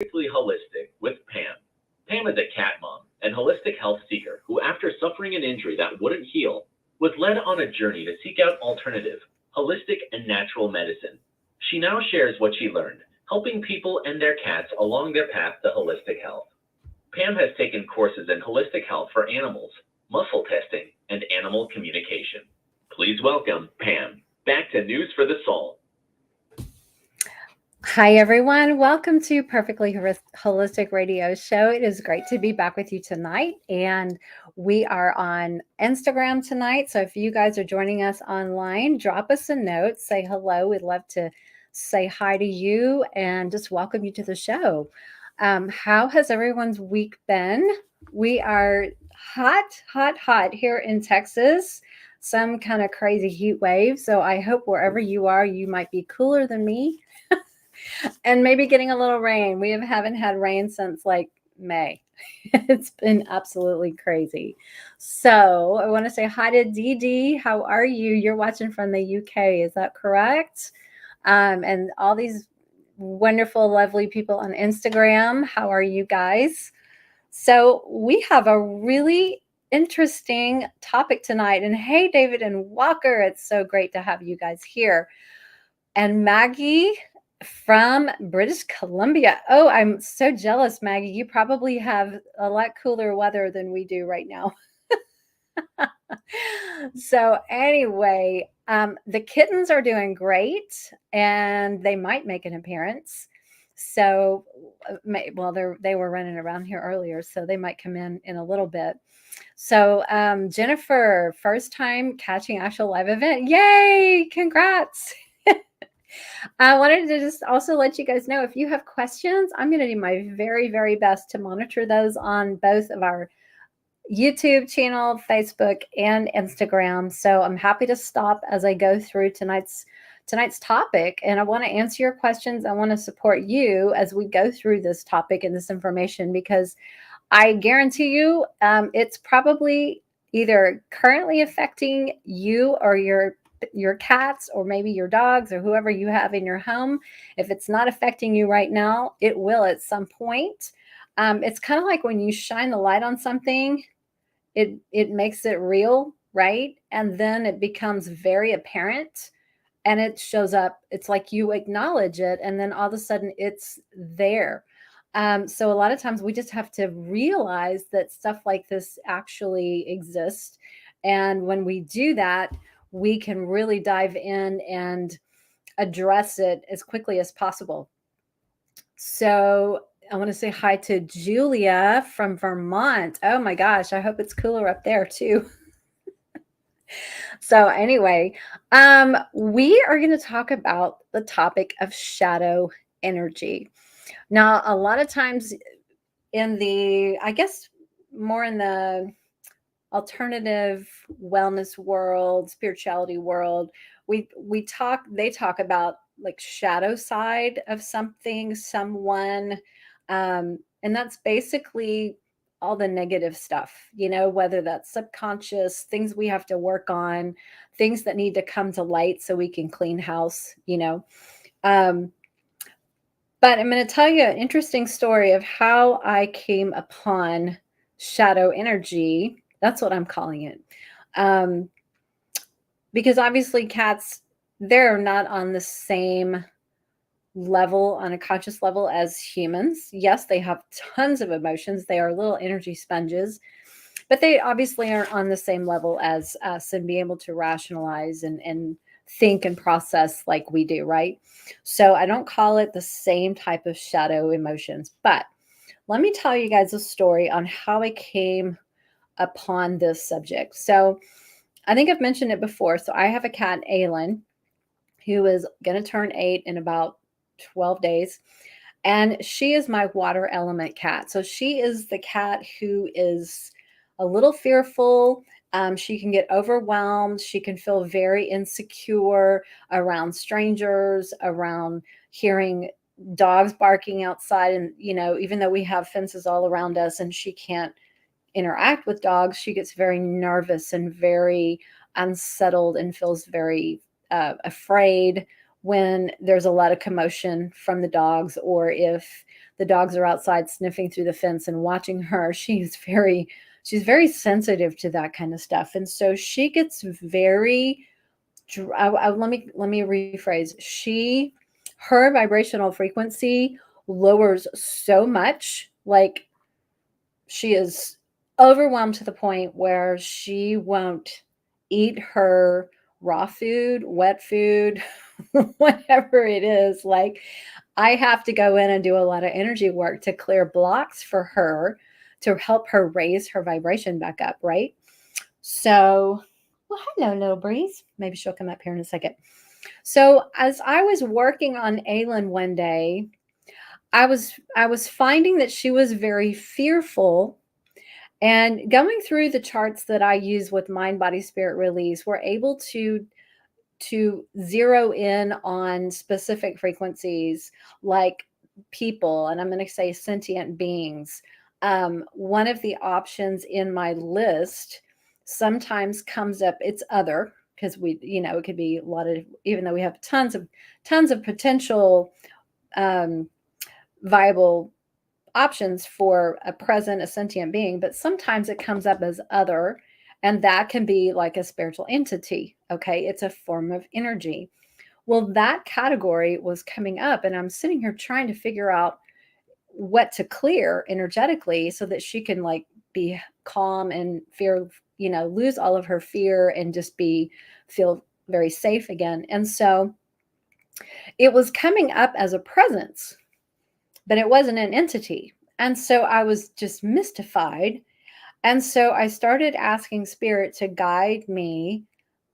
Perfectly Holistic with Pam. Pam is a cat mom and holistic health seeker who, after suffering an injury that wouldn't heal, was led on a journey to seek out alternative, holistic, and natural medicine. She now shares what she learned, helping people and their cats along their path to holistic health. Pam has taken courses in holistic health for animals, muscle testing, and animal communication. Please welcome Pam back to News for the Soul. Hi, everyone. Welcome to Perfectly Holistic Radio Show. It is great to be back with you tonight. And we are on Instagram tonight. So if you guys are joining us online, drop us a note, say hello. We'd love to say hi to you and just welcome you to the show. How has everyone's week been? We are hot here in Texas. Some kind of crazy heat wave. So I hope wherever you are, you might be cooler than me and maybe getting a little rain. We haven't had rain since like May. It's been absolutely crazy. So I want to say hi to Dee Dee. How are you? You're watching from the UK. Is that correct? And all these wonderful, lovely people on Instagram. How are you guys? So we have a really interesting topic tonight. And hey, David and Walker, it's so great to have you guys here. And Maggie from British Columbia. Oh, I'm so jealous, Maggie. You probably have a lot cooler weather than we do right now. So, anyway, the kittens are doing great and they might make an appearance. So, well, they were running around here earlier, so they might come in a little bit. So, Jennifer, first time catching actual live event. Yay! Congrats. I wanted to just also let you guys know if you have questions, I'm going to do my very, very best to monitor those on both of our YouTube channel, Facebook, and Instagram. So I'm happy to stop as I go through tonight's topic, and I want to answer your questions. I want to support you as we go through this topic and this information because I guarantee you it's probably either currently affecting you or your cats or maybe your dogs or whoever you have in your home. If it's not affecting you right now, it will at some point. It's kind of like when you shine the light on something, it makes it real, right? And then it becomes very apparent and it shows up. It's like you acknowledge it and then all of a sudden it's there. So a lot of times we just have to realize that stuff like this actually exists. And when we do that, we can really dive in and address it as quickly as possible. So I want to say hi to Julia from Vermont. Oh my gosh, I hope it's cooler up there too. So anyway, we are going to talk about the topic of shadow energy. Now, a lot of times I guess more in the alternative wellness world, spirituality world, they talk about like shadow side of something, someone, and that's basically all the negative stuff, whether that's subconscious, things we have to work on, things that need to come to light so we can clean house. Um, but I'm going to tell you an interesting story of how I came upon shadow energy. That's what I'm calling it. Um, because obviously cats, they're not on the same level, on a conscious level as humans. Yes, they have tons of emotions. They are little energy sponges, but they obviously aren't on the same level as us and be able to rationalize and think and process like we do, right? So I don't call it the same type of shadow emotions, but let me tell you guys a story on how I came upon this subject. So I think I've mentioned it before. So I have a cat, Aylin, who is going to turn 8 in about 12 days. And she is my water element cat. So she is the cat who is a little fearful. She can get overwhelmed. She can feel very insecure around strangers, around hearing dogs barking outside. And, even though we have fences all around us and she can't interact with dogs, she gets very nervous and very unsettled and feels very afraid when there's a lot of commotion from the dogs or if the dogs are outside sniffing through the fence and watching her. She's very sensitive to that kind of stuff. And so she gets very let me rephrase. Her vibrational frequency lowers so much, like she is overwhelmed to the point where she won't eat her raw food, wet food, whatever it is. Like, I have to go in and do a lot of energy work to clear blocks for her to help her raise her vibration back up, right? So, well, hello, little breeze. Maybe she'll come up here in a second. So, as I was working on Aylin one day, I was finding that she was very fearful, and going through the charts that I use with mind body spirit release, we're able to zero in on specific frequencies like people, and I'm going to say sentient beings. One of the options in my list sometimes comes up, it's other, because it could be a lot of, even though we have tons of potential viable options for a sentient being, but sometimes it comes up as other, and that can be like a spiritual entity. Okay, it's a form of energy. Well, that category was coming up, and I'm sitting here trying to figure out what to clear energetically so that she can like be calm and lose all of her fear and just feel very safe again. And so it was coming up as a presence, but it wasn't an entity. And so I was just mystified. And so I started asking Spirit to guide me.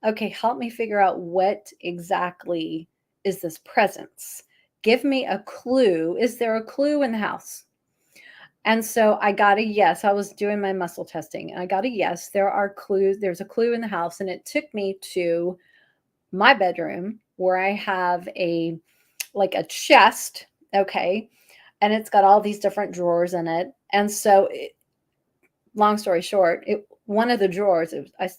Okay, help me figure out what exactly is this presence. Give me a clue. Is there a clue in the house? And so I got a yes. I was doing my muscle testing, and I got a yes. There are clues. There's a clue in the house. And it took me to my bedroom where I have a chest. Okay. And it's got all these different drawers in it. And so long story short, one of the drawers, I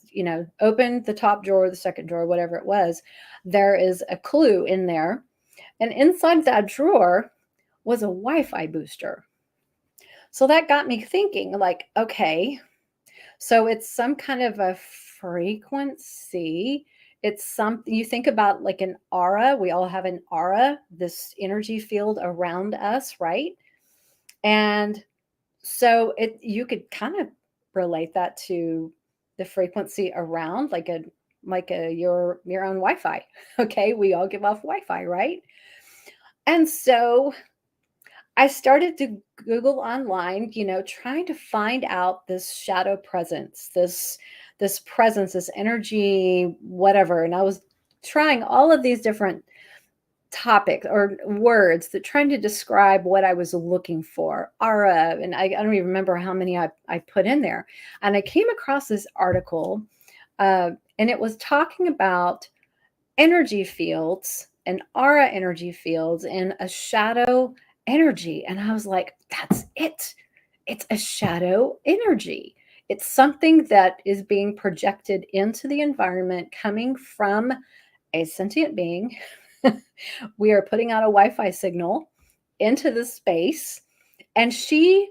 opened the top drawer, the second drawer, whatever it was, there is a clue in there. And inside that drawer was a Wi-Fi booster. So that got me thinking, like, okay, so it's some kind of a frequency. It's something you think about like an aura. We all have an aura, this energy field around us, right? And so you could kind of relate that to the frequency around, like your own Wi-Fi. Okay, we all give off Wi-Fi, right? And so I started to Google online, trying to find out this shadow presence, this presence, this energy, whatever. And I was trying all of these different topics or words that trying to describe what I was looking for. Aura, and I don't even remember how many I put in there. And I came across this article, and it was talking about energy fields and aura energy fields and a shadow energy. And I was like, that's it. It's a shadow energy. It's something that is being projected into the environment coming from a sentient being. We are putting out a Wi-Fi signal into the space, and she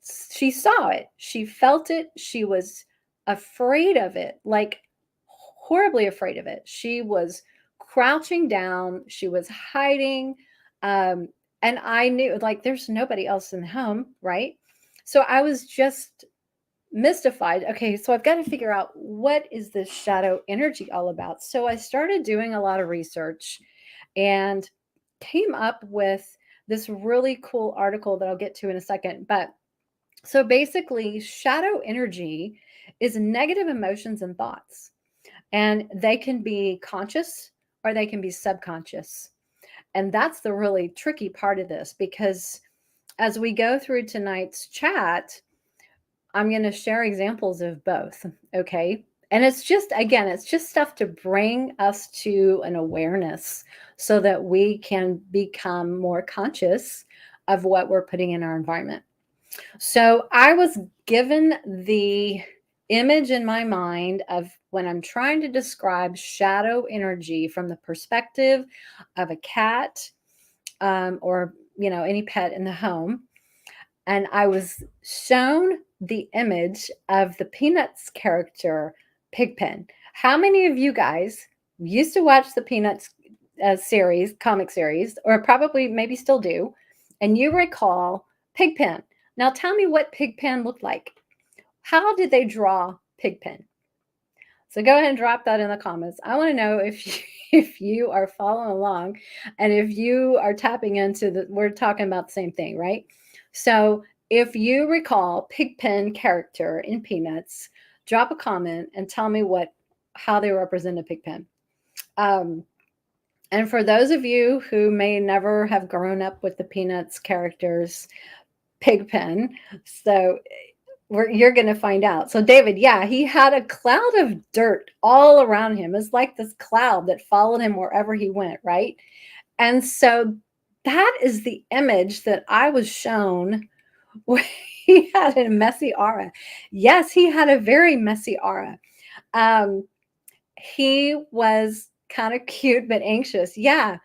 saw it. She felt it. She was afraid of it, like horribly afraid of it. She was crouching down. She was hiding. And I knew, like, there's nobody else in the home, right? So I was just mystified. Okay, so I've got to figure out, what is this shadow energy all about? So I started doing a lot of research and came up with this really cool article that I'll get to in a second. But so basically, shadow energy is negative emotions and thoughts, and they can be conscious or they can be subconscious. And that's the really tricky part of this, because as we go through tonight's chat, I'm going to share examples of both. Okay. And it's just stuff to bring us to an awareness so that we can become more conscious of what we're putting in our environment. So I was given the image in my mind of when I'm trying to describe shadow energy from the perspective of a cat, or any pet in the home, and I was shown the image of the Peanuts character Pigpen. How many of you guys used to watch the Peanuts series, comic series, or probably maybe still do, and you recall Pigpen? Now tell me what Pigpen looked like. How did they draw Pigpen? So go ahead and drop that in the comments. I want to know if if you are following along and if you are tapping into we're talking about the same thing, right? So if you recall Pigpen character in Peanuts, drop a comment and tell me how they represented Pigpen. And for those of you who may never have grown up with the Peanuts characters, Pigpen, so you're going to find out. So David, yeah, he had a cloud of dirt all around him. It's like this cloud that followed him wherever he went, right? And so that is the image that I was shown where he had a messy aura. Yes, he had a very messy aura. He was kind of cute but anxious. Yeah.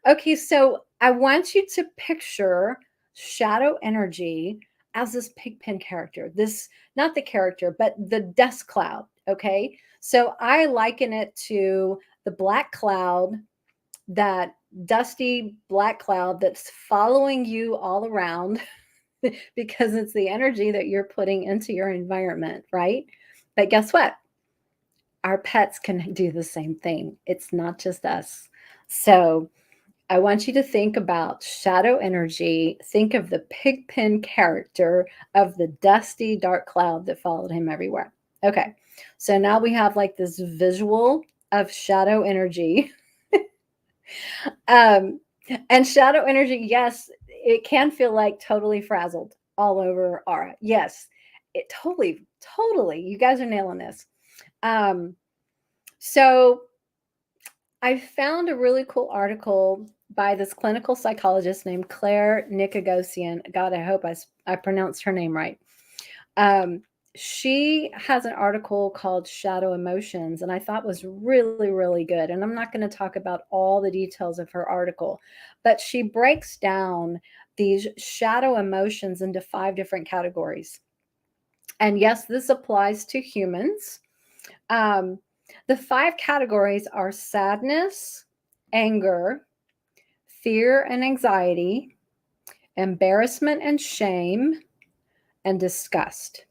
Okay, so I want you to picture shadow energy as this Pigpen character. This, not the character, but the dust cloud. Okay. So I liken it to the black cloud, that dusty black cloud that's following you all around because it's the energy that you're putting into your environment, right? But guess what? Our pets can do the same thing. It's not just us. So I want you to think about shadow energy. Think of the Pigpen character of the dusty dark cloud that followed him everywhere. Okay, so now we have like this visual of shadow energy. And shadow energy, yes, it can feel like totally frazzled all over aura. Yes, it totally, you guys are nailing this. So I found a really cool article by this clinical psychologist named Claire Nikogosian. God, I hope I pronounced her name right. She has an article called Shadow Emotions, and I thought was really, really good. And I'm not going to talk about all the details of her article, but she breaks down these shadow emotions into 5 different categories. And yes, this applies to humans. The 5 categories are sadness, anger, fear and anxiety, embarrassment and shame, and disgust.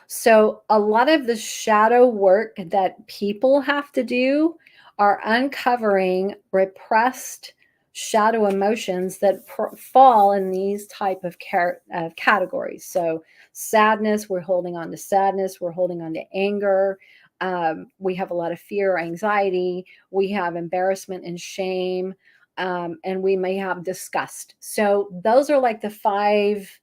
So a lot of the shadow work that people have to do are uncovering repressed shadow emotions that fall in these type of categories. So sadness, we're holding on to sadness, we're holding on to anger. We have a lot of fear, anxiety. We have embarrassment and shame, and we may have disgust. So those are like the 5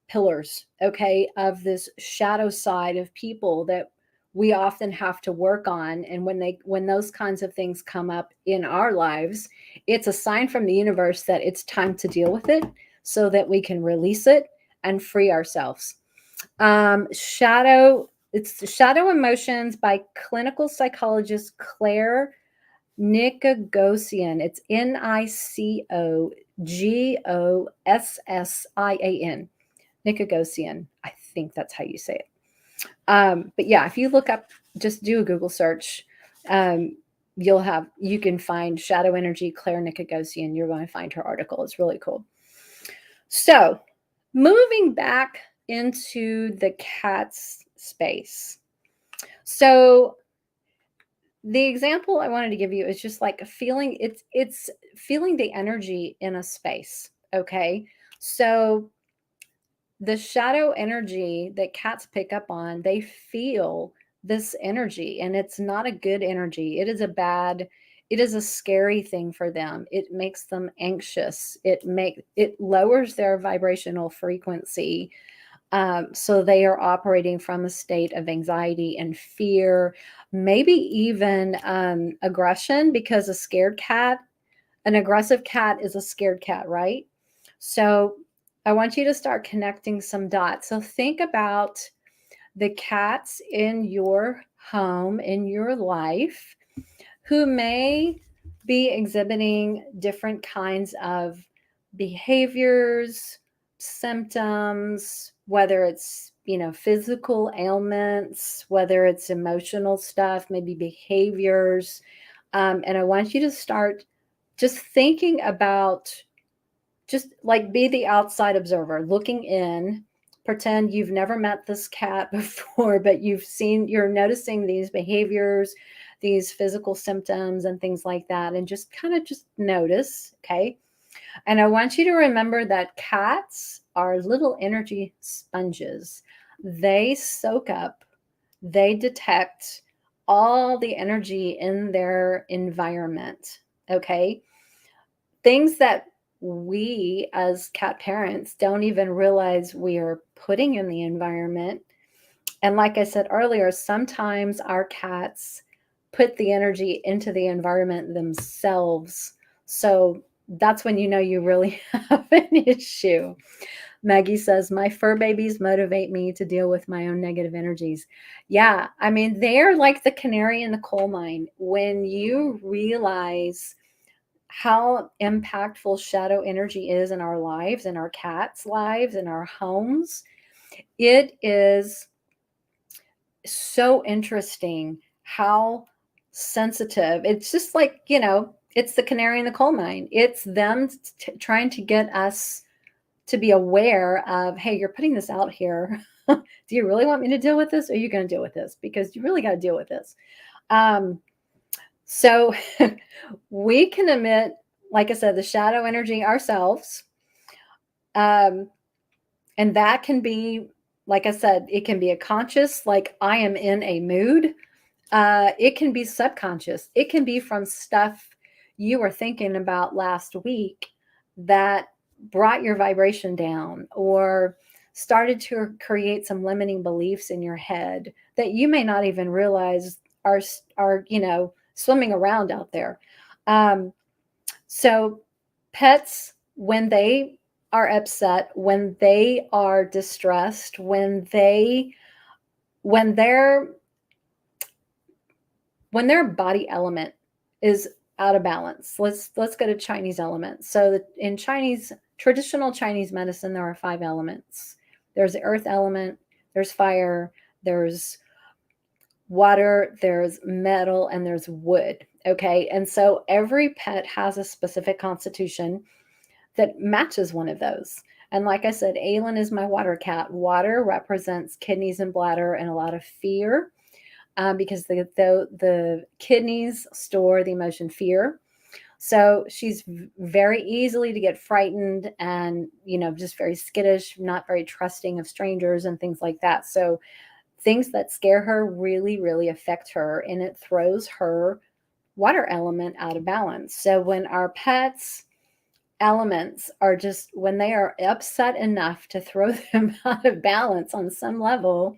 pillars, okay, of this shadow side of people that we often have to work on. And when those kinds of things come up in our lives, it's a sign from the universe that it's time to deal with it so that we can release it and free ourselves. It's Shadow Emotions by clinical psychologist Claire Nikogosian. It's Nicogossian. Nikogosian. I think that's how you say it. But yeah, if you look up, just do a Google search, you can find Shadow Energy, Claire Nikogosian. You're going to find her article. It's really cool. So moving back into the cat's space. So the example I wanted to give you is just like a feeling. It's feeling the energy in a space. Okay. So the shadow energy that cats pick up on, they feel this energy, and it's not a good energy. It is a scary thing for them. It makes them anxious. It lowers their vibrational frequency. So they are operating from a state of anxiety and fear, maybe even aggression, because an aggressive cat is a scared cat, right? So I want you to start connecting some dots. So think about the cats in your home, in your life, who may be exhibiting different kinds of behaviors, symptoms, whether it's, physical ailments, whether it's emotional stuff, maybe behaviors. And I want you to start just thinking about, just like be the outside observer, looking in, pretend you've never met this cat before, but you're noticing these behaviors, these physical symptoms and things like that, and just kind of just notice, okay? And I want you to remember that cats are little energy sponges. They soak up, they detect all the energy in their environment, okay? Things that we as cat parents don't even realize we are putting in the environment. And like I said earlier, sometimes our cats put the energy into the environment themselves. So that's when you know you really have an issue. Maggie says, my fur babies motivate me to deal with my own negative energies. Yeah, I mean, they're like the canary in the coal mine. When you realize how impactful shadow energy is in our lives, in our cats' lives, in our homes, it is so interesting how sensitive. It's just like, it's the canary in the coal mine. It's them trying to get us to be aware of, hey, you're putting this out here. Do you really want me to deal with this? Or are you going to deal with this? Because you really got to deal with this. So we can emit, like I said, the shadow energy ourselves. And that can be, like I said, it can be a conscious, like I am in a mood. It can be subconscious. It can be from stuff you were thinking about last week that brought your vibration down or started to create some limiting beliefs in your head that you may not even realize are swimming around out there. So pets, when they are upset, when they are distressed, when their body element is out of balance. Let's go to Chinese elements. So in traditional Chinese medicine, there are 5 elements. There's the earth element, there's fire, there's water, there's metal, and there's wood. Okay. And so every pet has a specific constitution that matches one of those. And like I said, Aelin is my water cat. Water represents kidneys and bladder and a lot of fear, because the kidneys store the emotion fear. So she's very easily to get frightened and, just very skittish, not very trusting of strangers and things like that. So things that scare her really, really affect her, and it throws her water element out of balance. So when our pets' elements are just, when they are upset enough to throw them out of balance on some level,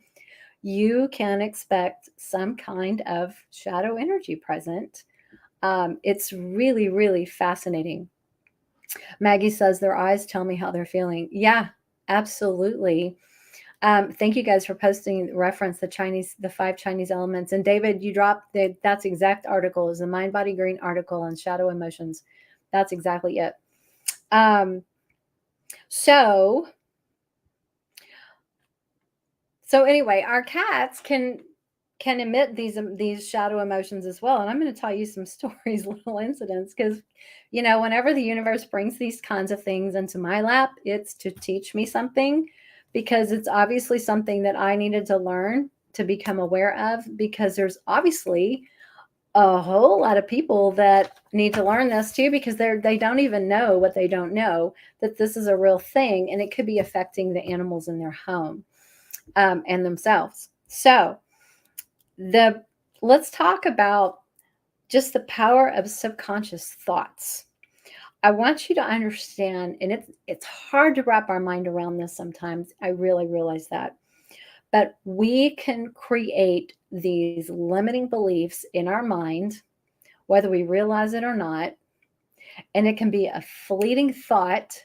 you can expect some kind of shadow energy present. It's really, really fascinating. Maggie says their eyes tell me how they're feeling. Yeah, absolutely. Thank you guys for posting reference the 5 Chinese elements. And David, you dropped that's exact article is the Mind Body Green article on shadow emotions. That's exactly it. So anyway, our cats can emit these shadow emotions as well. And I'm going to tell you some stories, little incidents, because whenever the universe brings these kinds of things into my lap, it's to teach me something, because it's obviously something that I needed to learn to become aware of, because there's obviously a whole lot of people that need to learn this too, because they don't even know what they don't know, that this is a real thing and it could be affecting the animals in their home, and themselves. So let's talk about just the power of subconscious thoughts. I want you to understand, and it's hard to wrap our mind around this sometimes. I really realize that. But we can create these limiting beliefs in our mind, whether we realize it or not. And it can be a fleeting thought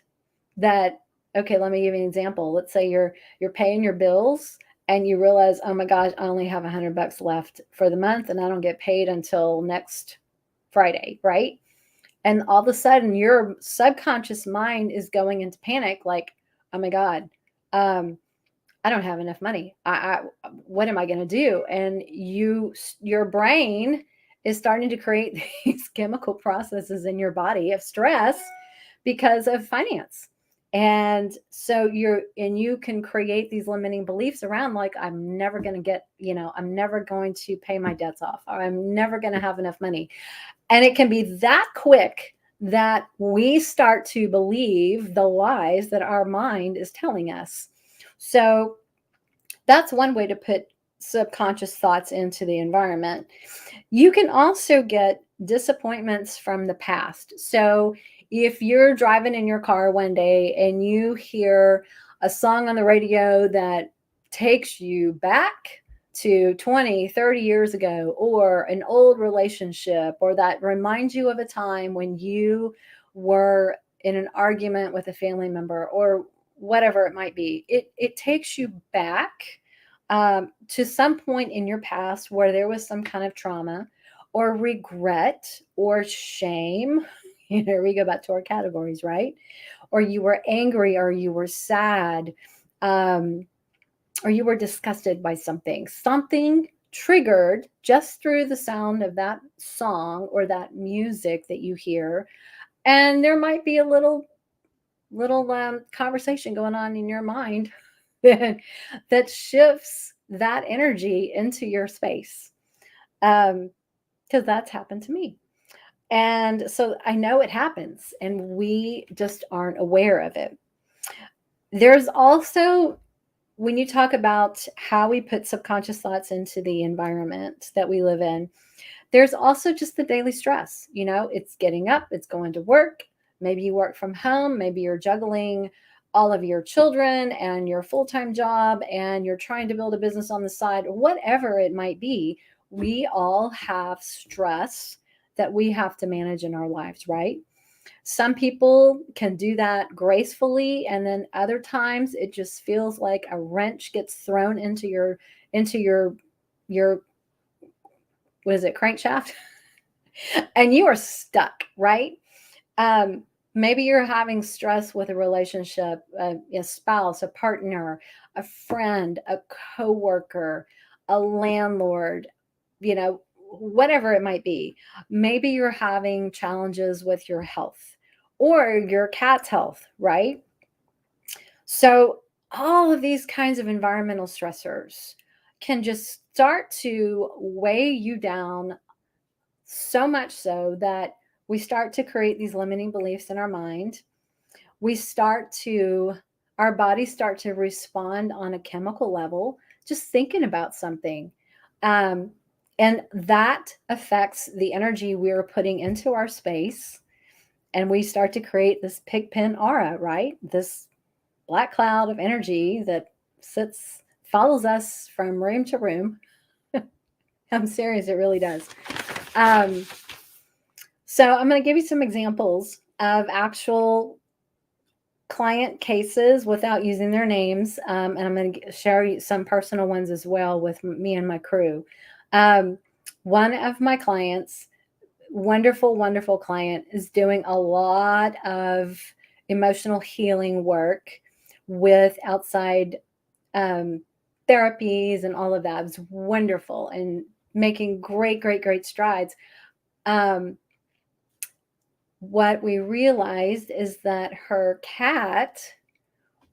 that, okay, let me give you an example. Let's say you're paying your bills and you realize, oh my gosh, I only have $100 left for the month and I don't get paid until next Friday, right? And all of a sudden, your subconscious mind is going into panic, like, oh my God, um, I don't have enough money. What am I going to do? And your brain is starting to create these chemical processes in your body of stress because of finance. And so you can create these limiting beliefs around, like, I'm never going to get, I'm never going to pay my debts off, or I'm never going to have enough money. And it can be that quick that we start to believe the lies that our mind is telling us. So that's one way to put subconscious thoughts into the environment. You can also get disappointments from the past. So if you're driving in your car one day and you hear a song on the radio that takes you back to 20, 30 years ago, or an old relationship, or that reminds you of a time when you were in an argument with a family member, or whatever it might be, it takes you back to some point in your past where there was some kind of trauma or regret or shame. Here we go back to our categories, right? Or you were angry, or you were sad, um, or you were disgusted by something. Something triggered just through the sound of that song or that music that you hear. And there might be a little conversation going on in your mind that shifts that energy into your space, because that's happened to me. And so I know it happens, and we just aren't aware of it. There's also, when you talk about how we put subconscious thoughts into the environment that we live in, there's also just the daily stress. It's getting up, it's going to work. Maybe you work from home, maybe you're juggling all of your children and your full-time job, and you're trying to build a business on the side, whatever it might be. We all have stress that we have to manage in our lives, right? Some people can do that gracefully, and then other times it just feels like a wrench gets thrown into your what is it, crankshaft? And you are stuck, right? Maybe you're having stress with a relationship, a spouse, a partner, a friend, a coworker, a landlord, whatever it might be. Maybe you're having challenges with your health or your cat's health, right? So all of these kinds of environmental stressors can just start to weigh you down, so much so that we start to create these limiting beliefs in our mind. Our bodies start to respond on a chemical level, just thinking about something. Um, and that affects the energy we're putting into our space. And we start to create this pigpen aura, right? This black cloud of energy that follows us from room to room. I'm serious, it really does. Um, so I'm going to give you some examples of actual client cases without using their names. And I'm going to share you some personal ones as well with me and my crew. One of my clients, wonderful, wonderful client, is doing a lot of emotional healing work with outside therapies and all of that. It was wonderful and making great, great, great strides. What we realized is that her cat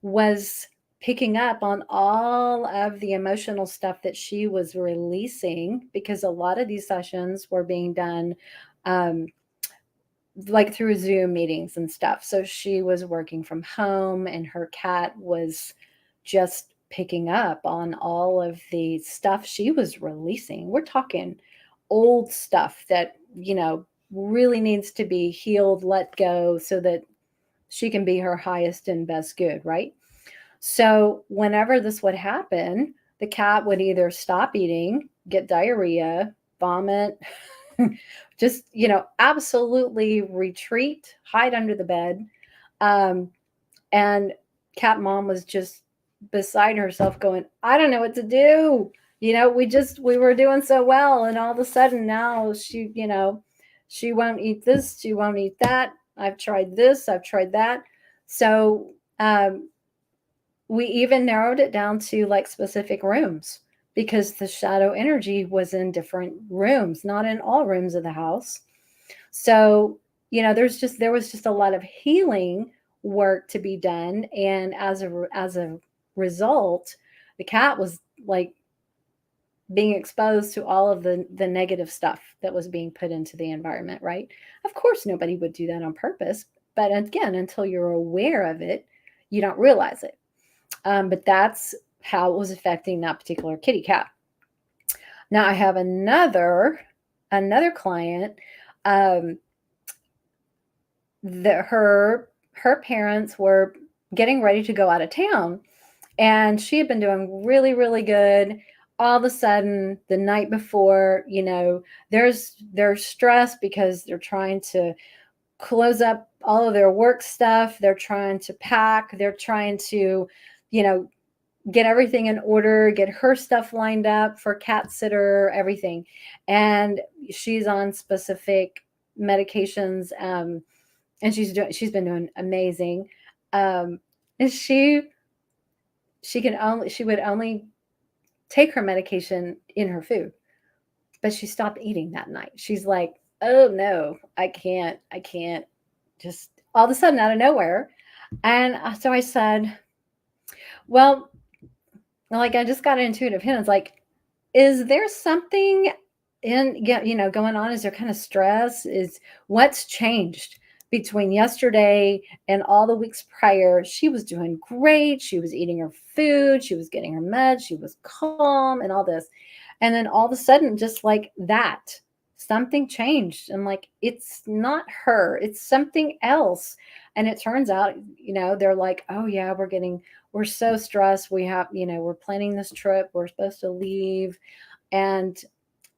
was picking up on all of the emotional stuff that she was releasing, because a lot of these sessions were being done like through Zoom meetings and stuff. So she was working from home, and her cat was just picking up on all of the stuff she was releasing. We're talking old stuff that, really needs to be healed, let go, so that she can be her highest and best good, right? So whenever this would happen, the cat would either stop eating, get diarrhea, vomit, just, absolutely retreat, hide under the bed. And cat mom was just beside herself going, I don't know what to do. We were doing so well. And all of a sudden now She won't eat this. She won't eat that. I've tried this. I've tried that. So we even narrowed it down to like specific rooms because the shadow energy was in different rooms, not in all rooms of the house. So, there was just a lot of healing work to be done, and as a result, the cat was like being exposed to all of the negative stuff that was being put into the environment, right? Of course nobody would do that on purpose, but again, until you're aware of it, you don't realize it. But that's how it was affecting that particular kitty cat. Now I have another client. Um, that her parents were getting ready to go out of town, and she had been doing really, really good. All of a sudden, the night before, there's stress because they're trying to close up all of their work stuff. They're trying to pack. They're trying to, you know, get everything in order, get her stuff lined up for cat sitter, everything. And she's on specific medications, and she's been doing amazing. And she would only take her medication in her food, but she stopped eating that night. She's like, "Oh no, I can't." Just all of a sudden out of nowhere. And so I said, "Well, like I just got an intuitive hint. It's like, is there something going on? Is there kind of stress? Is what's changed between yesterday and all the weeks prior? She was doing great. She was eating her food. She was getting her meds. She was calm and all this. And then all of a sudden, just like that, something changed. And like, it's not her, it's something else. And it turns out, they're like, oh yeah, we're so stressed. We have, we're planning this trip. We're supposed to leave. And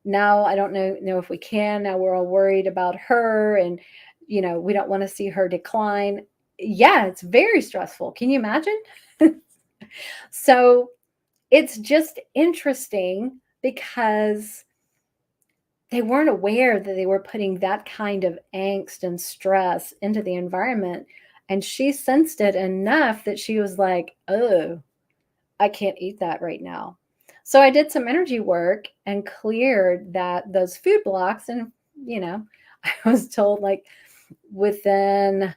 now I don't know if we can. Now we're all worried about her, and we don't want to see her decline. Yeah, it's very stressful. Can you imagine? So it's just interesting because they weren't aware that they were putting that kind of angst and stress into the environment. And she sensed it enough that she was like, oh, I can't eat that right now. So I did some energy work and cleared those food blocks. And, I was told like within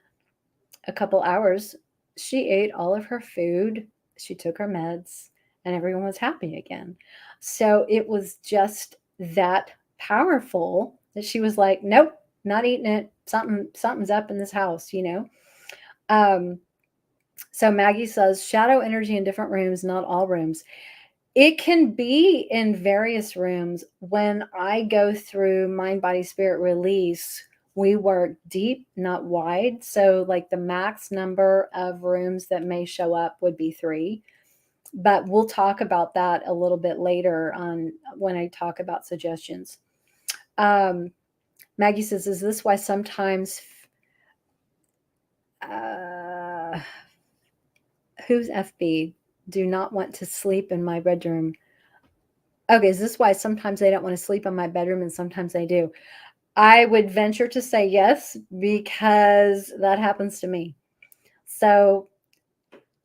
a couple hours, she ate all of her food, she took her meds, and everyone was happy again. So it was just that powerful that she was like, nope, not eating it. Something's up in this house. Um, so Maggie says shadow energy in different rooms, not all rooms. It can be in various rooms. When I go through mind, body, spirit release, we work deep, not wide. So, like the max number of rooms that may show up would be 3. But we'll talk about that a little bit later on when I talk about suggestions. Maggie says, is this why sometimes who's FB do not want to sleep in my bedroom? Okay, is this why sometimes they don't want to sleep in my bedroom and sometimes they do? I would venture to say yes, because that happens to me. So,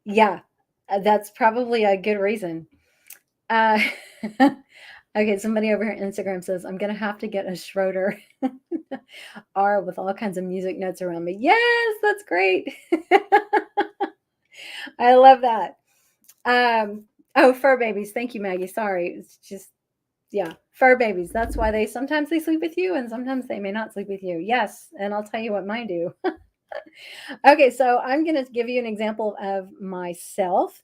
yeah, that's probably a good reason. Uh, okay, somebody over here on Instagram says, I'm going to have to get a Schroeder R with all kinds of music notes around me. Yes, that's great. I love that. Oh, fur babies. Thank you, Maggie. Sorry. It's just, yeah, fur babies. That's why sometimes they sleep with you and sometimes they may not sleep with you. Yes. And I'll tell you what mine do. Okay. So I'm going to give you an example of myself.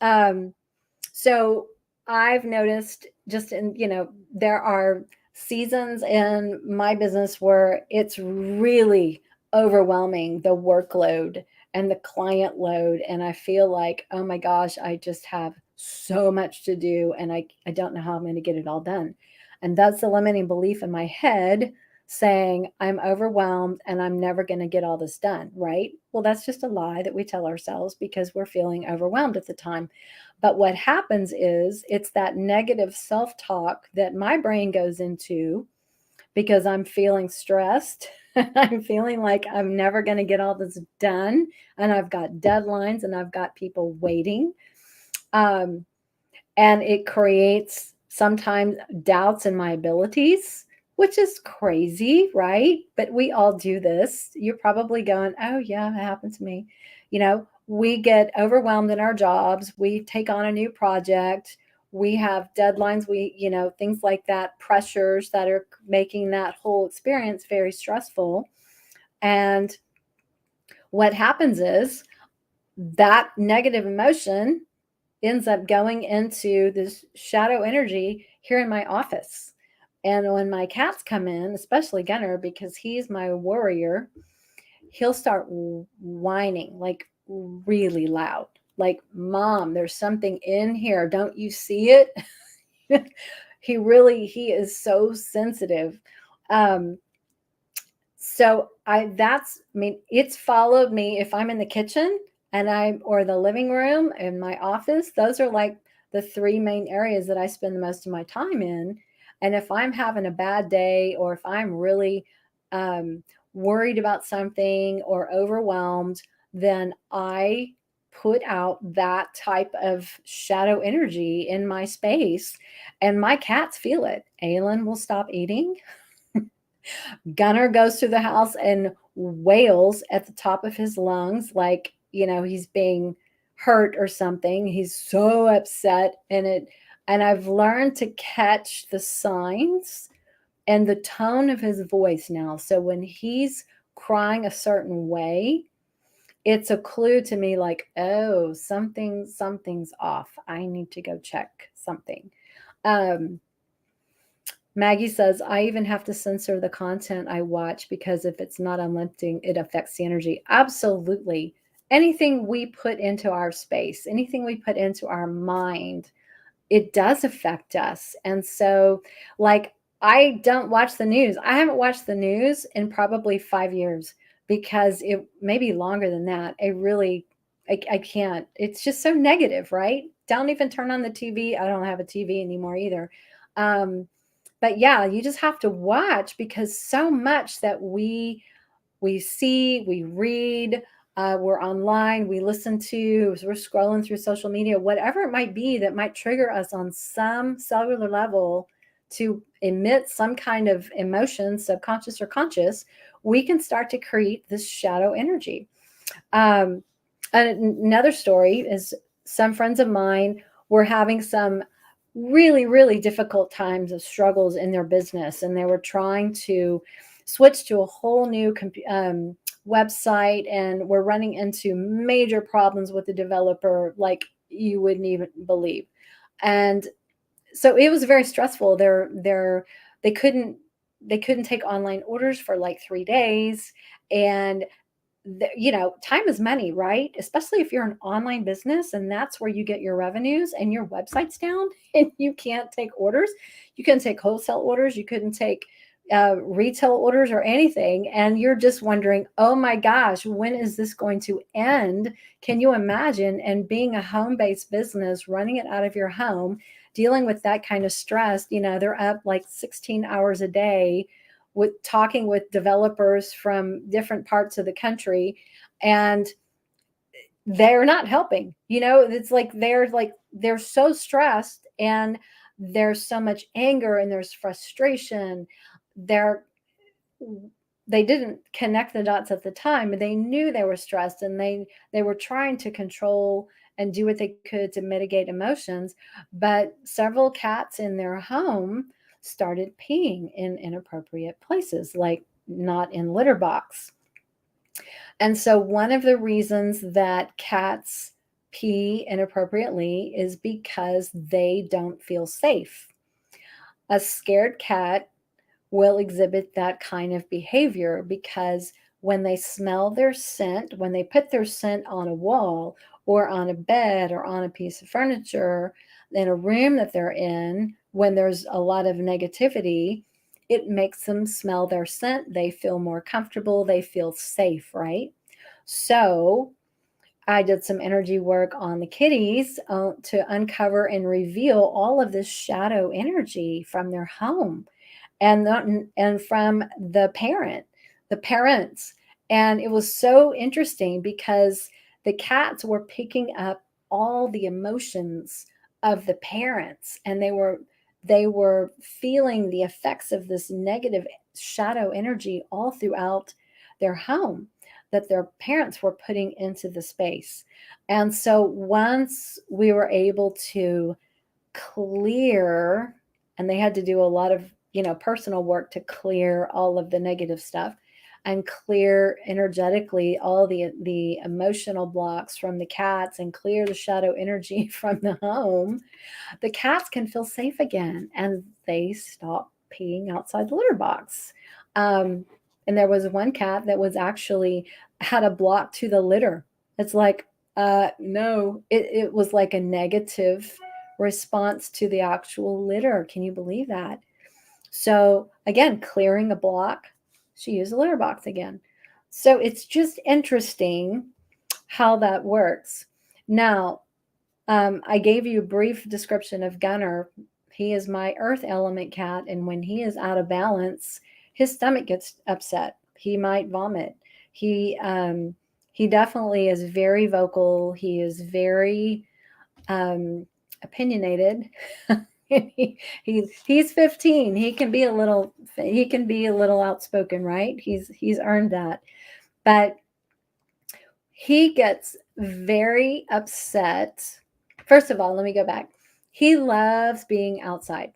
So I've noticed just there are seasons in my business where it's really overwhelming, the workload and the client load. And I feel like, oh my gosh, I just have so much to do and I don't know how I'm going to get it all done. And that's the limiting belief in my head saying I'm overwhelmed and I'm never going to get all this done, right? Well, that's just a lie that we tell ourselves because we're feeling overwhelmed at the time. But what happens is it's that negative self talk that my brain goes into because I'm feeling stressed. I'm feeling like I'm never going to get all this done. And I've got deadlines and I've got people waiting. Um, and it creates sometimes doubts in my abilities, which is crazy, right? But we all do this. You're probably going, oh, yeah, that happened to me. We get overwhelmed in our jobs, we take on a new project, we have deadlines, things like that, pressures that are making that whole experience very stressful. And what happens is that negative emotion ends up going into this shadow energy here in my office. And when my cats come in, especially Gunner, because he's my warrior, he'll start whining like really loud. Like, Mom, there's something in here. Don't you see it? He is so sensitive. Um, it's followed me if I'm in the kitchen or the living room in my office. Those are like the three main areas that I spend the most of my time in. And if I'm having a bad day, or if I'm really worried about something or overwhelmed, then I put out that type of shadow energy in my space, and my cats feel it. Aelin will stop eating. Gunner goes through the house and wails at the top of his lungs, like, he's being hurt or something. He's so upset. And I've learned to catch the signs and the tone of his voice now. So when he's crying a certain way, it's a clue to me, like, oh, something's off. I need to go check something. Maggie says, I even have to censor the content I watch, because if it's not unlimiting, it affects the energy. Absolutely. Anything we put into our space, anything we put into our mind, it does affect us. And so, like, I don't watch the news. I haven't watched the news in probably 5 years, because it may be longer than that. I can't. It's just so negative, right? Don't even turn on the TV. I don't have a TV anymore either. But yeah, you just have to watch, because so much that we see, we read, we're online, we listen to, we're scrolling through social media, whatever it might be that might trigger us on some cellular level to emit some kind of emotion, subconscious or conscious, we can start to create this shadow energy. Another story is, some friends of mine were having some really, really difficult times of struggles in their business, and they were trying to switch to a whole new website, and were running into major problems with the developer, like you wouldn't even believe. And so it was very stressful. They couldn't take online orders for like 3 days. And time is money, right? Especially if you're an online business and that's where you get your revenues, and your website's down and you can't take orders. You couldn't take wholesale orders. You couldn't take retail orders or anything. And you're just wondering, oh my gosh, when is this going to end? Can you imagine? And being a home-based business, running it out of your home, dealing with that kind of stress, they're up like 16 hours a day with talking with developers from different parts of the country, and they're not helping. It's like they're so stressed, and there's so much anger, and there's frustration. They didn't connect the dots at the time, but they knew they were stressed, and they were trying to control and do what they could to mitigate emotions. But several cats in their home started peeing in inappropriate places, like not in litter box. And so one of the reasons that cats pee inappropriately is because they don't feel safe. A scared cat will exhibit that kind of behavior, because when they smell their scent, when they put their scent on a wall or on a bed or on a piece of furniture in a room that they're in, when there's a lot of negativity, it makes them smell their scent. They feel more comfortable. They feel safe, right? So I did some energy work on the kitties to uncover and reveal all of this shadow energy from their home. and from the parents. And it was so interesting because the cats were picking up all the emotions of the parents, and they were feeling the effects of this negative shadow energy all throughout their home that their parents were putting into the space. And so once we were able to clear, and they had to do a lot of, personal work to clear all of the negative stuff and clear energetically all the emotional blocks from the cats and clear the shadow energy from the home, the cats can feel safe again and they stop peeing outside the litter box. Um, and there was one cat that was actually had a block to the litter. It's like, no, it was like a negative response to the actual litter. Can you believe that? So again, clearing a block, she used the litter box again. So it's just interesting how that works. Now, I gave you a brief description of Gunner. He is my earth element cat, and when he is out of balance, his stomach gets upset. He might vomit. He definitely is very vocal. He is very opinionated. He's 15. He can be a little outspoken, right? He's earned that. But he gets very upset. First of all, let me go back. He loves being outside.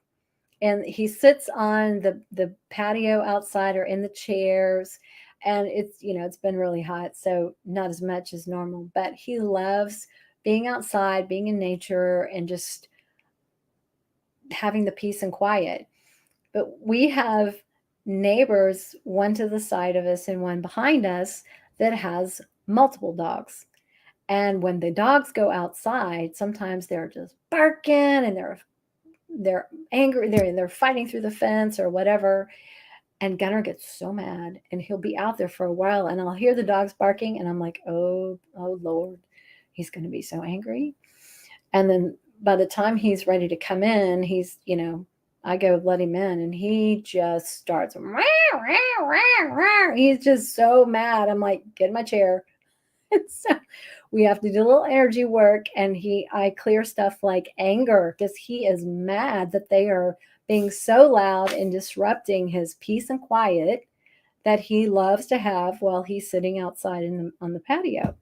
And he sits on the patio outside or in the chairs, and it's been really hot, so not as much as normal, but he loves being outside, being in nature, and just having the peace and quiet. But we have neighbors, one to the side of us and one behind us, that has multiple dogs. And when the dogs go outside, sometimes they're just barking and they're angry, they're fighting through the fence or whatever. And Gunner gets so mad, and he'll be out there for a while, and I'll hear the dogs barking, and I'm like, oh Lord, he's going to be so angry. And then by the time he's ready to come in, I go let him in, and he just starts. He's just so mad. I'm like, get in my chair. So we have to do a little energy work, and I clear stuff like anger because he is mad that they are being so loud and disrupting his peace and quiet that he loves to have while he's sitting outside on the patio.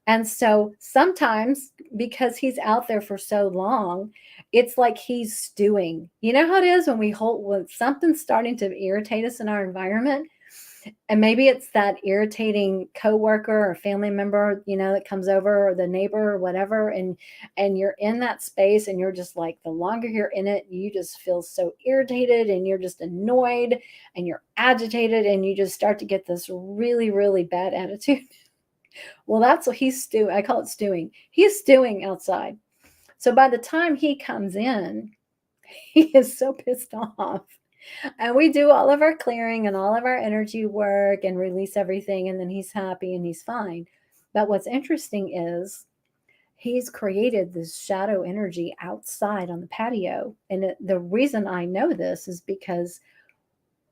And so sometimes, because he's out there for so long, it's like he's stewing. You know how it is when something's starting to irritate us in our environment, and maybe it's that irritating coworker or family member, that comes over, or the neighbor or whatever, and you're in that space, and you're just like, the longer you're in it, you just feel so irritated, and you're just annoyed, and you're agitated, and you just start to get this really, really bad attitude. Well, that's what he's stewing. I call it stewing. He's stewing outside. So by the time he comes in, he is so pissed off. And we do all of our clearing and all of our energy work and release everything, and then he's happy and he's fine. But what's interesting is he's created this shadow energy outside on the patio. And the reason I know this is because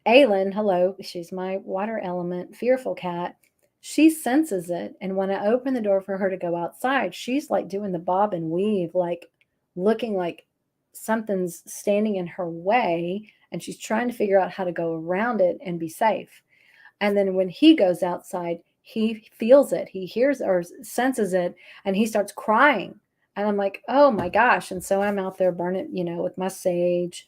Aylin, hello, she's my water element, fearful cat. She senses it. And when I open the door for her to go outside, she's like doing the bob and weave, like looking like something's standing in her way. And she's trying to figure out how to go around it and be safe. And then when he goes outside, he feels it. He hears or senses it, and he starts crying. And I'm like, oh my gosh. And so I'm out there burning, with my sage,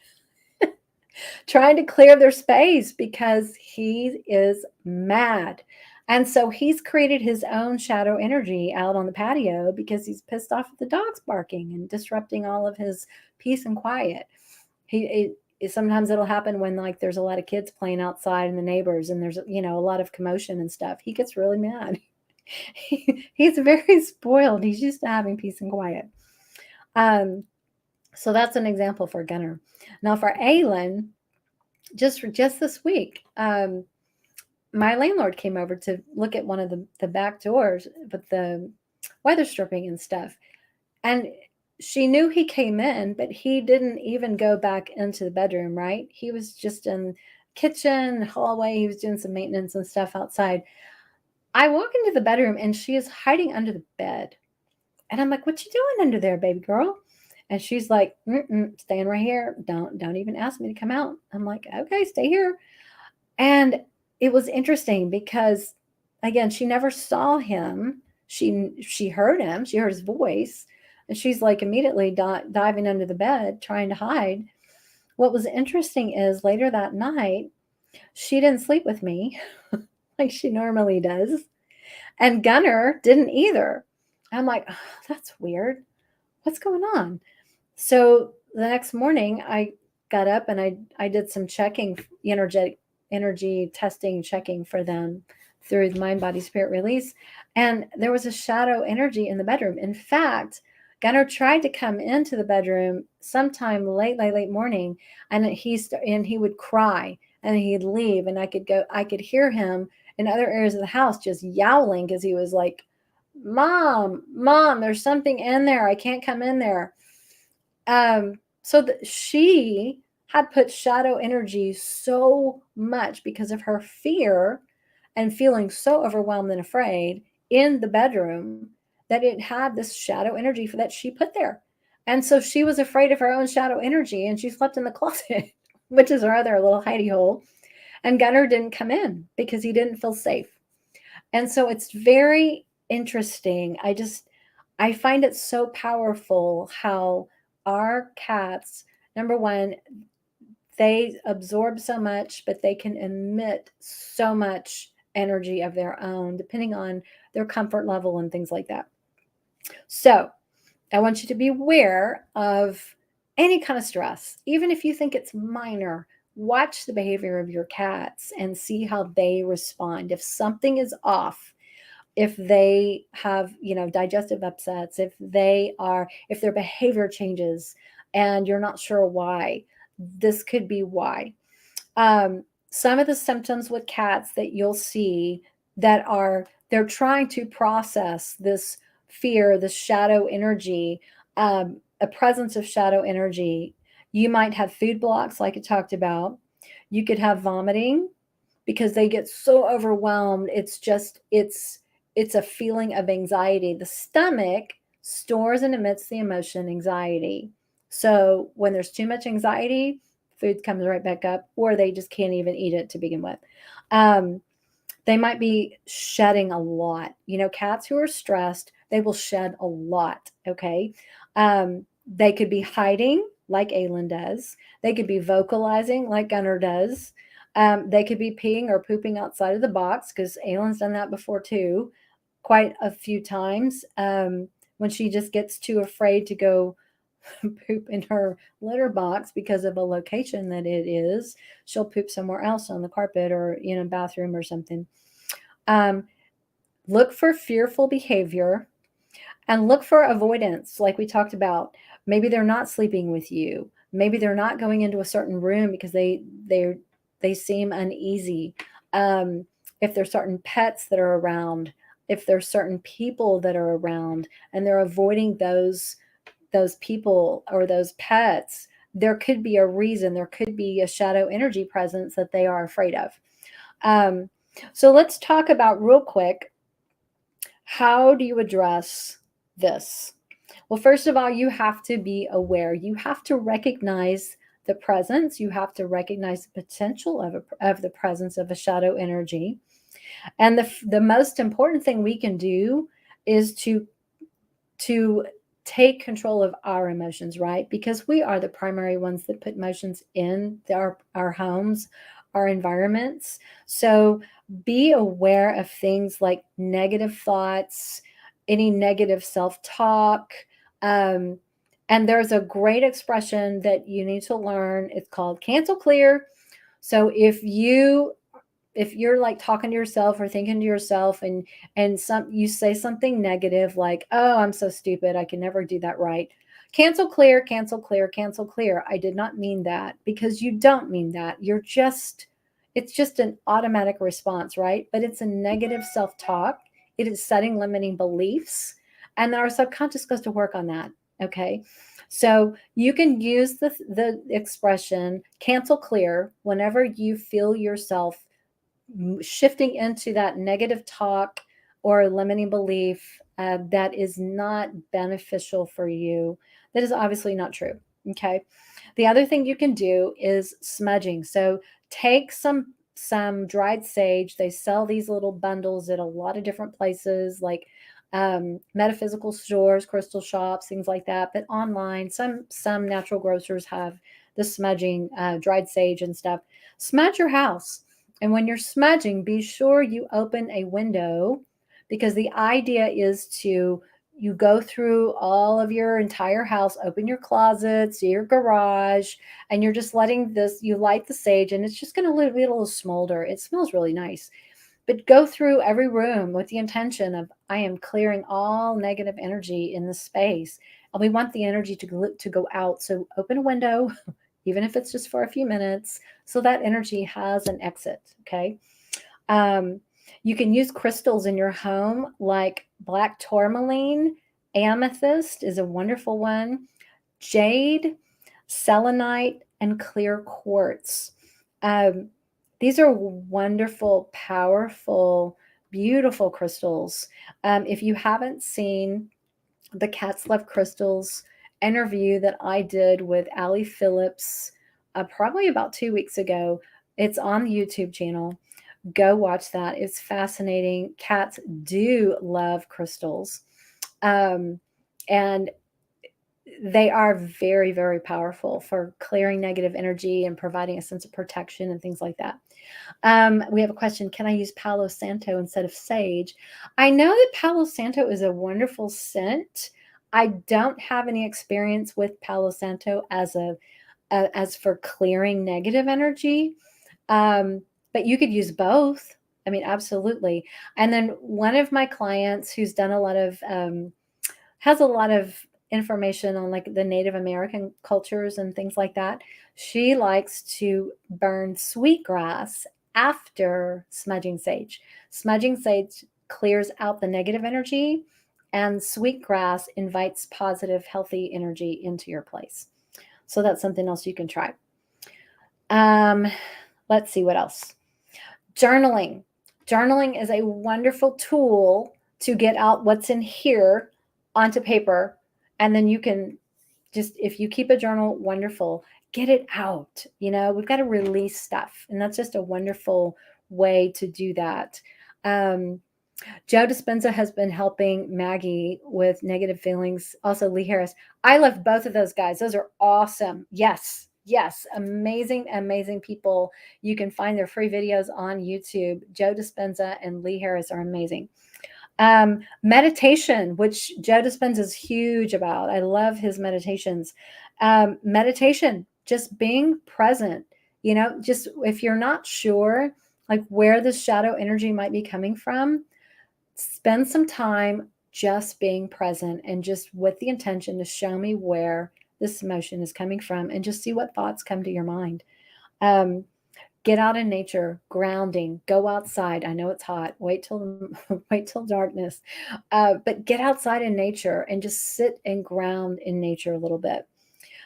trying to clear their space because he is mad. And so he's created his own shadow energy out on the patio because he's pissed off at the dogs barking and disrupting all of his peace and quiet. Sometimes it'll happen when like there's a lot of kids playing outside and the neighbors, and there's a lot of commotion and stuff. He gets really mad. He's very spoiled. He's used to having peace and quiet. So that's an example for Gunner. Now for Aylin, just this week, my landlord came over to look at one of the back doors with the weather stripping and stuff. And she knew he came in, but he didn't even go back into the bedroom, right? He was just in kitchen, hallway. He was doing some maintenance and stuff outside. I walk into the bedroom and she is hiding under the bed. And I'm like, "What you doing under there, baby girl?" And she's like, "Staying right here. Don't even ask me to come out." I'm like, "Okay, stay here." And it was interesting because, again, she never saw him. She heard him. She heard his voice, and she's like immediately diving under the bed trying to hide. What was interesting is later that night, she didn't sleep with me like she normally does, and Gunner didn't either. I'm like, oh, that's weird. What's going on? So the next morning, I got up and I did some checking, energy testing, checking for them through the mind, body, spirit release, and there was a shadow energy in the bedroom. In fact, Gunnar tried to come into the bedroom sometime late morning, and he would cry and he'd leave, and I could hear him in other areas of the house just yowling because he was like, Mom, there's something in there. I can't come in there. So that she had put shadow energy so much because of her fear and feeling so overwhelmed and afraid in the bedroom that it had this shadow energy for that she put there. And so she was afraid of her own shadow energy and she slept in the closet, which is her other little hidey hole. And Gunnar didn't come in because he didn't feel safe. And so it's very interesting. I find it so powerful how our cats, number one, they absorb so much, but they can emit so much energy of their own, depending on their comfort level and things like that. So I want you to be aware of any kind of stress, even if you think it's minor. Watch the behavior of your cats and see how they respond. If something is off, if they have, digestive upsets, if their behavior changes and you're not sure why, this could be why. Some of the symptoms with cats that you'll see they're trying to process this fear, this shadow energy, a presence of shadow energy. You might have food blocks, like I talked about. You could have vomiting because they get so overwhelmed. It's a feeling of anxiety. The stomach stores and emits the emotion anxiety. So when there's too much anxiety, food comes right back up, or they just can't even eat it to begin with. They might be shedding a lot. Cats who are stressed, they will shed a lot. Okay. They could be hiding like Aylin does. They could be vocalizing like Gunnar does. They could be peeing or pooping outside of the box because Aylin's done that before too, quite a few times. When she just gets too afraid to go poop in her litter box because of a location that it is, she'll poop somewhere else on the carpet or in a bathroom or something. Look for fearful behavior and look for avoidance, like we talked about. Maybe they're not sleeping with you. Maybe they're not going into a certain room because they seem uneasy. If there's certain pets that are around, if there's certain people that are around, and they're avoiding those people or those pets, there could be a reason. There could be a shadow energy presence that they are afraid of. So let's talk about real quick, how do you address this? Well, first of all, you have to be aware. You have to recognize the presence. You have to recognize the potential of the presence of a shadow energy. And the most important thing we can do is to take control of our emotions, right? Because we are the primary ones that put emotions in our homes, our environments. So be aware of things like negative thoughts, any negative self-talk. And there's a great expression that you need to learn. It's called cancel clear. So if you're like talking to yourself or thinking to yourself and you say something negative like, "Oh, I'm so stupid, I can never do that right," cancel clear, cancel clear, cancel clear. I did not mean that, because you don't mean that. It's just an automatic response, right? But it's a negative self-talk. It is setting limiting beliefs, and our subconscious goes to work on that. Okay. So you can use the expression cancel clear whenever you feel yourself shifting into that negative talk or limiting belief that is not beneficial for you. That is obviously not true. Okay. The other thing you can do is smudging. So take some dried sage. They sell these little bundles at a lot of different places, like metaphysical stores, crystal shops, things like that. But online, some natural grocers have the smudging, dried sage and stuff. Smudge your house, and when you're smudging, be sure you open a window, because the idea is to you go through all of your entire house, open your closets, your garage, and you're just letting this, you light the sage, and it's just going to leave a little smolder. It smells really nice. But go through every room with the intention of, I am clearing all negative energy in the space. And we want the energy to go out. So open a window, even if it's just for a few minutes, so that energy has an exit. Okay. Um, you can use crystals in your home like black tourmaline, amethyst is a wonderful one, jade, selenite, and clear quartz. Um, these are wonderful, powerful, beautiful crystals. If you haven't seen the Cats Love Crystals interview that I did with Allie Phillips, probably about 2 weeks ago, it's on the YouTube channel. Go watch that. It's fascinating. Cats do love crystals. And they are very, very powerful for clearing negative energy and providing a sense of protection and things like that. We have a question. Can I use Palo Santo instead of sage? I know that Palo Santo is a wonderful scent. I don't have any experience with Palo Santo as for clearing negative energy. But you could use both. I mean, absolutely. And then one of my clients who's done a lot of has a lot of information on like the Native American cultures and things like that. She likes to burn sweetgrass after smudging sage. Smudging sage clears out the negative energy, and sweetgrass invites positive, healthy energy into your place. So that's something else you can try. Let's see what else. Journaling. Journaling is a wonderful tool to get out what's in here onto paper. And then you can just, if you keep a journal, wonderful, get it out. You know, we've got to release stuff. And that's just a wonderful way to do that. Joe Dispenza has been helping Maggie with negative feelings. Also, Lee Harris. I love both of those guys. Those are awesome. Yes. Yes. Amazing, amazing people. You can find their free videos on YouTube. Joe Dispenza and Lee Harris are amazing. Meditation, which Joe Dispenza is huge about. I love his meditations. Meditation, just being present, you know, just if you're not sure like where the shadow energy might be coming from, spend some time just being present and just with the intention to show me where this emotion is coming from, and just see what thoughts come to your mind. Get out in nature, grounding, go outside. I know it's hot. Wait till wait till darkness, but get outside in nature and just sit and ground in nature a little bit.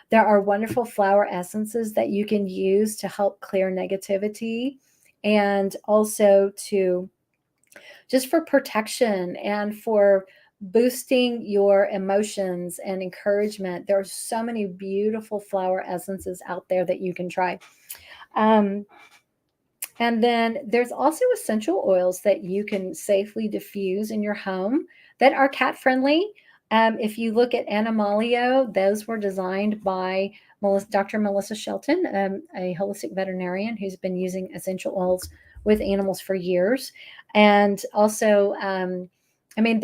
There are wonderful flower essences that you can use to help clear negativity, and also to just for protection and for boosting your emotions and encouragement. There are so many beautiful flower essences out there that you can try. Um, and then there's also essential oils that you can safely diffuse in your home that are cat friendly. If you look at Animalio, those were designed by Dr. Melissa Shelton, a holistic veterinarian who's been using essential oils with animals for years. And also, I mean,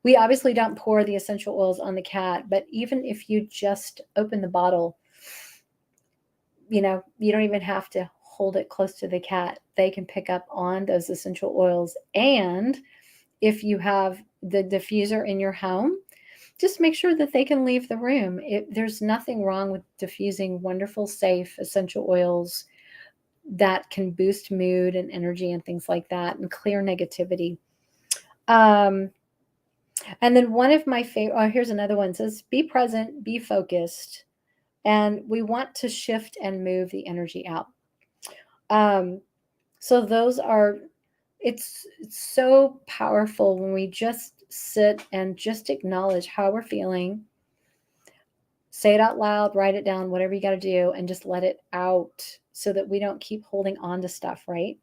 we obviously don't pour the essential oils on the cat, but even if you just open the bottle, you know, you don't even have to hold it close to the cat. They can pick up on those essential oils. And if you have the diffuser in your home, just make sure that they can leave the room. There's nothing wrong with diffusing wonderful, safe essential oils that can boost mood and energy and things like that and clear negativity. And then one of my favorite, oh, here's another one. It says, be present, be focused. And we want to shift and move the energy out. Um, so those are, it's so powerful when we just sit and just acknowledge how we're feeling, say it out loud, write it down, whatever you got to do, and just let it out so that we don't keep holding on to stuff, right?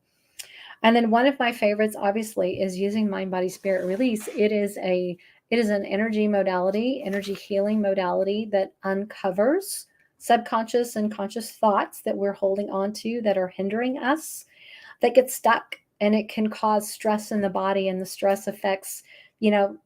And then one of my favorites, obviously, is using mind, body, spirit release. It is an energy modality, energy healing modality that uncovers subconscious and conscious thoughts that we're holding on to that are hindering us, that get stuck, and it can cause stress in the body, and the stress affects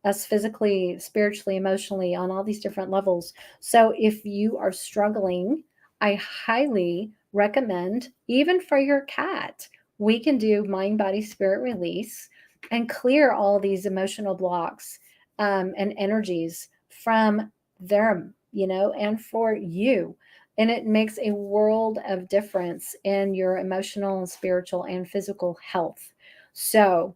us physically, spiritually, emotionally, on all these different levels. So if you are struggling, I highly recommend, even for your cat, we can do mind, body, spirit release and clear all these emotional blocks, and energies from them, and for you. And it makes a world of difference in your emotional, spiritual, and physical health. So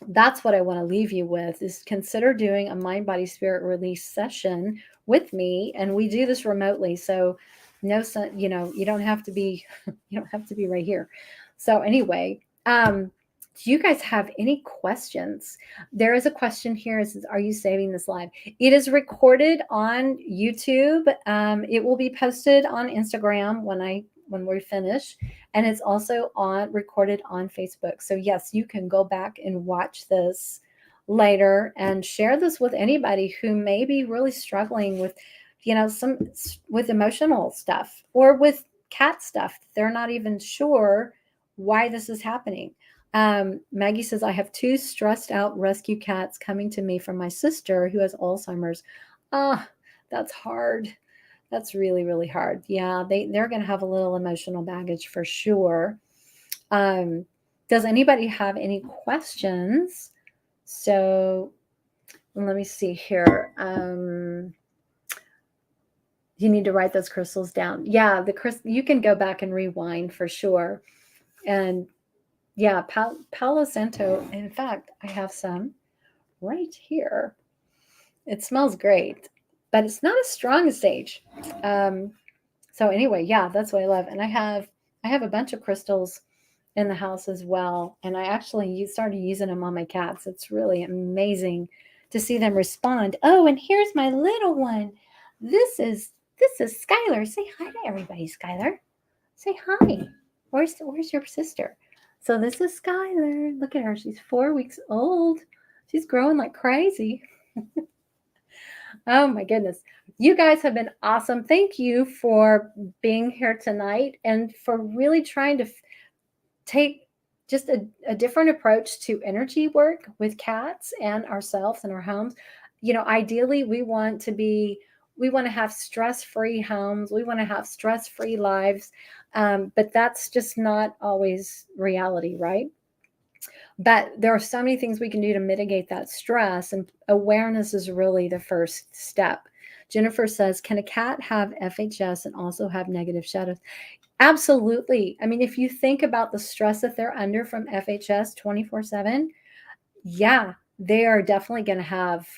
that's what I want to leave you with, is consider doing a mind, body, spirit release session with me. And we do this remotely. So no, you don't have to be, you don't have to be right here. So anyway, do you guys have any questions? There is a question here. It says, are you saving this live? It is recorded on YouTube. It will be posted on Instagram when we finish, and it's also recorded on Facebook. So yes, you can go back and watch this later and share this with anybody who may be really struggling with, some with emotional stuff or with cat stuff. They're not even sure why this is happening. Maggie says, I have 2 stressed out rescue cats coming to me from my sister who has Alzheimer's. Ah, that's hard. That's really, really hard. Yeah, they're going to have a little emotional baggage for sure. Does anybody have any questions? So let me see here. You need to write those crystals down. Yeah, you can go back and rewind for sure. And yeah, Palo Santo. In fact, I have some right here. It smells great, but it's not as strong as sage. So anyway, yeah, that's what I love. And I have a bunch of crystals in the house as well. And I actually started using them on my cats. It's really amazing to see them respond. Oh, and here's my little one. This is Skylar. Say hi to everybody, Skylar. Say hi. Where's your sister? So this is Skylar. Look at her. She's 4 weeks old. She's growing like crazy. Oh my goodness. You guys have been awesome. Thank you for being here tonight and for really trying to take just a different approach to energy work with cats and ourselves and our homes. Ideally, we want to have stress-free homes. We want to have stress-free lives. But that's just not always reality, right? But there are so many things we can do to mitigate that stress, and awareness is really the first step. Jennifer says, can a cat have FHS and also have negative shadows? Absolutely. I mean, if you think about the stress that they're under from FHS 24/7, yeah, they are definitely going to have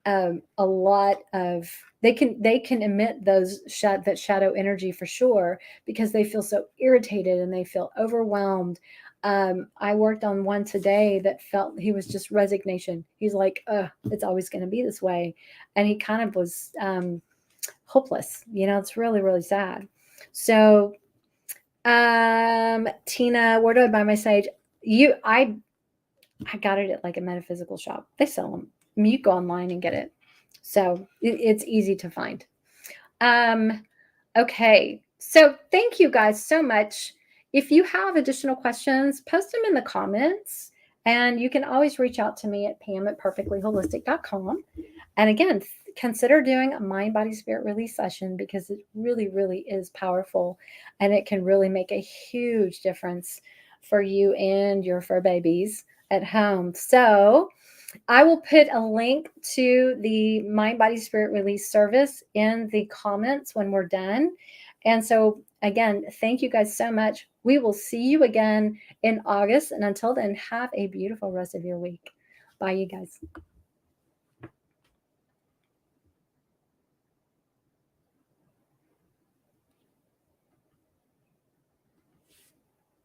a lot of, they can emit that shadow energy for sure, because they feel so irritated and they feel overwhelmed. I worked on one today that felt he was just resignation. He's like, it's always going to be this way. And he kind of was hopeless. It's really, really sad. So, Tina, where do I buy my sage? I got it at like a metaphysical shop. They sell them. I mean, you go online and get it. So it's easy to find. Okay. So thank you guys so much. If you have additional questions, post them in the comments. And you can always reach out to me at pam@purrrfectlyholistic.com. And again, consider doing a mind, body, spirit release session, because it really, really is powerful. And it can really make a huge difference for you and your fur babies at home. So I will put a link to the mind, body, spirit release service in the comments when we're done. And so again, thank you guys so much. We will see you again in August. And until then, have a beautiful rest of your week. Bye, you guys.